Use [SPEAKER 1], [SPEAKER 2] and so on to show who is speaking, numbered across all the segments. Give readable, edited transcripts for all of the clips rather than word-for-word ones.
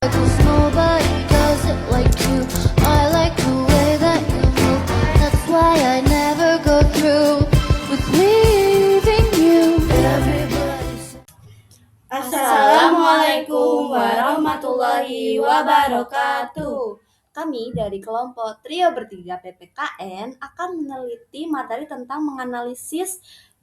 [SPEAKER 1] 'Cause nobody does it like you. I like the way that you move. That's why I never go through with leaving you. Everybody.
[SPEAKER 2] Assalamualaikum warahmatullahi wabarakatuh. Kami dari kelompok Trio Bertiga PPKN akan meneliti materi tentang menganalisis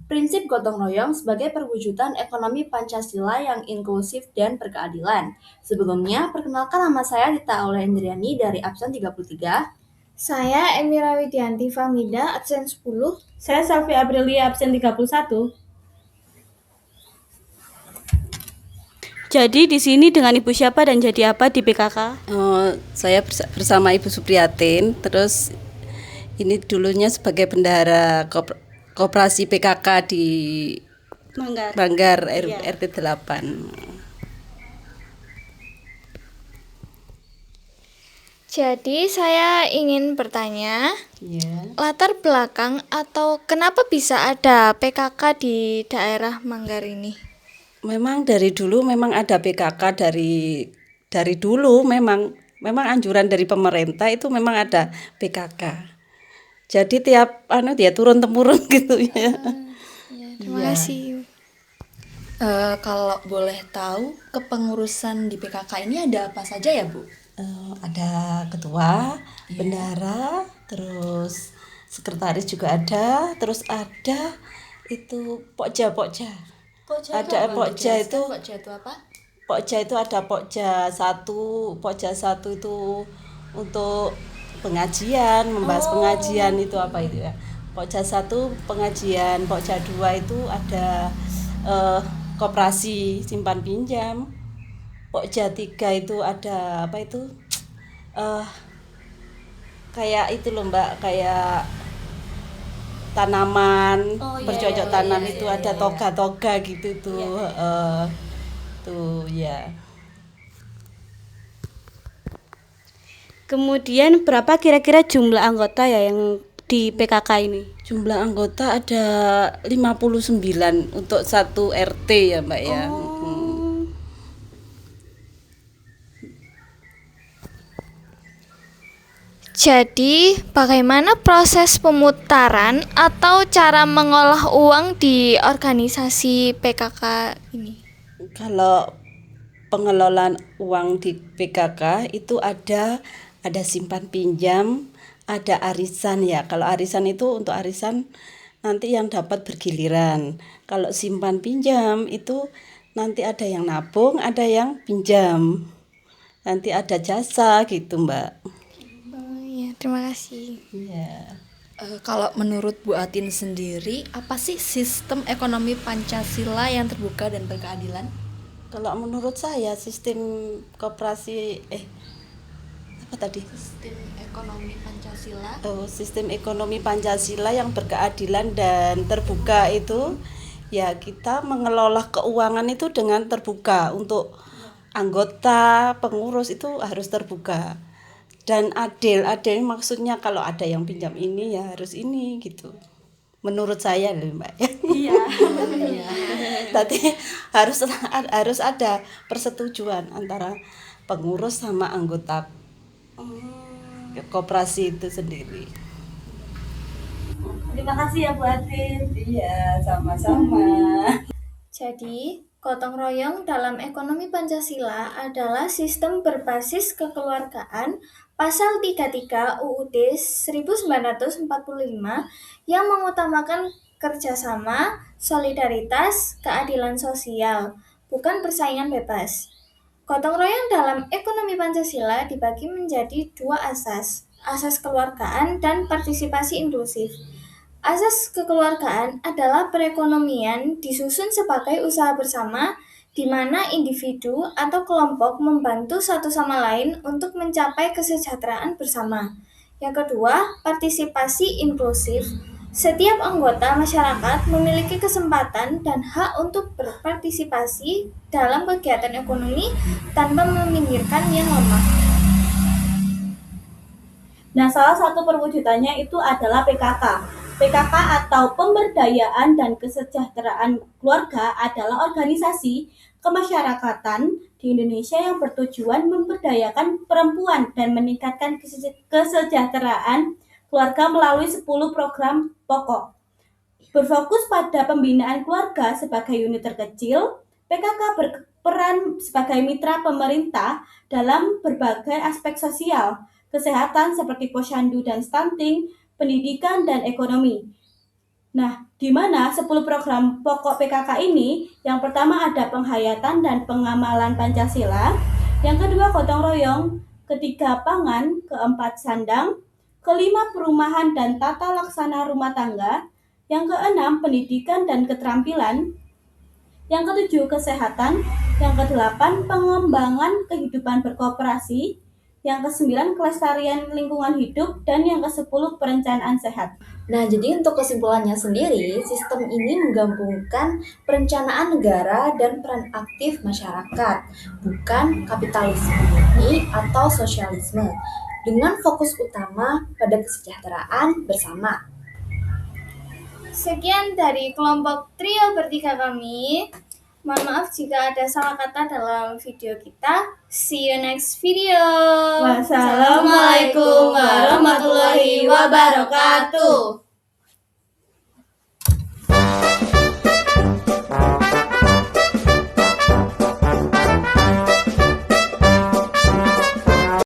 [SPEAKER 2] prinsip gotong royong sebagai perwujudan ekonomi Pancasila yang inklusif dan berkeadilan. Sebelumnya, perkenalkan nama saya Dita Aulia Indriani dari absen 33.
[SPEAKER 3] Saya Emira Widianti Famida, absen 10.
[SPEAKER 4] Saya Salvi Aprilia, absen 31.
[SPEAKER 5] Jadi di sini dengan Ibu siapa dan jadi apa di PKK?
[SPEAKER 6] Saya bersama Ibu Supriyatin, terus ini dulunya sebagai bendahara koperasi PKK di Manggar RT 8.
[SPEAKER 3] Jadi saya ingin bertanya, latar belakang atau kenapa bisa ada PKK di daerah Manggar ini?
[SPEAKER 6] Memang dari dulu memang ada PKK dari dulu memang anjuran dari pemerintah itu memang ada PKK. Jadi tiap dia turun temurun gitu ya.
[SPEAKER 3] Terima kasih.
[SPEAKER 2] Kalau boleh tahu, kepengurusan di PKK ini ada apa saja ya, Bu?
[SPEAKER 6] Ada ketua, bendahara, terus sekretaris juga ada, terus ada itu pokja. Ada pokja itu.
[SPEAKER 2] Pokja itu apa?
[SPEAKER 6] Pokja itu ada pokja 1 itu untuk pengajian, membahas pengajian itu apa itu ya. Pokja 1 pengajian, pokja 2 itu ada koperasi simpan pinjam. Pokja 3 itu ada apa itu? Kayak itu loh Mbak, kayak tanaman, bercocok tanam itu ada toga-toga gitu tuh. Tuh ya.
[SPEAKER 5] Kemudian berapa kira-kira jumlah anggota ya yang di PKK ini?
[SPEAKER 6] Jumlah anggota ada 59 untuk satu RT ya Mbak ya.
[SPEAKER 3] Jadi, bagaimana proses pemutaran atau cara mengolah uang di organisasi PKK ini?
[SPEAKER 6] Kalau pengelolaan uang di PKK itu ada simpan pinjam, ada arisan ya. Kalau arisan itu untuk arisan nanti yang dapat bergiliran. Kalau simpan pinjam itu nanti ada yang nabung, ada yang pinjam. Nanti ada jasa gitu Mbak.
[SPEAKER 3] Terima kasih.
[SPEAKER 6] Iya.
[SPEAKER 2] Kalau menurut Bu Atin sendiri, apa sih sistem ekonomi Pancasila yang terbuka dan berkeadilan?
[SPEAKER 6] Kalau menurut saya sistem koperasi
[SPEAKER 2] Sistem ekonomi Pancasila.
[SPEAKER 6] Sistem ekonomi Pancasila yang berkeadilan dan terbuka itu ya kita mengelola keuangan itu dengan terbuka untuk anggota, pengurus itu harus terbuka. Dan adil maksudnya kalau ada yang pinjam ini ya harus ini gitu. Menurut saya loh Mbak. Iya. Tadi harus ada persetujuan antara pengurus sama anggota koperasi itu sendiri.
[SPEAKER 4] Terima kasih ya Bu Atin.
[SPEAKER 6] Iya, sama-sama.
[SPEAKER 3] Jadi, gotong royong dalam ekonomi Pancasila adalah sistem berbasis kekeluargaan Pasal 33 UUD 1945 yang mengutamakan kerjasama, solidaritas, keadilan sosial, bukan persaingan bebas. Gotong royong dalam ekonomi Pancasila dibagi menjadi 2 asas keluargaan dan partisipasi inklusif. Asas kekeluargaan adalah perekonomian disusun sebagai usaha bersama di mana individu atau kelompok membantu satu sama lain untuk mencapai kesejahteraan bersama. Yang kedua, partisipasi inklusif. Setiap anggota masyarakat memiliki kesempatan dan hak untuk berpartisipasi dalam kegiatan ekonomi tanpa meminggirkan yang lemah.
[SPEAKER 4] Nah, salah satu perwujudannya itu adalah PKK. PKK atau Pemberdayaan dan Kesejahteraan Keluarga adalah organisasi kemasyarakatan di Indonesia yang bertujuan memberdayakan perempuan dan meningkatkan kesejahteraan keluarga melalui 10 program pokok. Berfokus pada pembinaan keluarga sebagai unit terkecil, PKK berperan sebagai mitra pemerintah dalam berbagai aspek sosial, kesehatan seperti posyandu dan stunting, pendidikan, dan ekonomi. Nah, di mana 10 program pokok PKK ini, yang pertama ada penghayatan dan pengamalan Pancasila, yang kedua gotong royong, ketiga pangan, keempat sandang, kelima perumahan dan tata laksana rumah tangga, yang keenam pendidikan dan keterampilan, yang ketujuh kesehatan, yang kedelapan pengembangan kehidupan berkooperasi, yang kesembilan kelestarian lingkungan hidup, dan yang kesepuluh perencanaan sehat.
[SPEAKER 2] Nah, jadi untuk kesimpulannya sendiri, sistem ini menggabungkan perencanaan negara dan peran aktif masyarakat, bukan kapitalisme murni atau sosialisme, dengan fokus utama pada kesejahteraan bersama.
[SPEAKER 3] Sekian dari kelompok trio bertiga kami. Mohon maaf jika ada salah kata dalam video kita. See you next video.
[SPEAKER 4] Wassalamualaikum warahmatullahi wabarakatuh.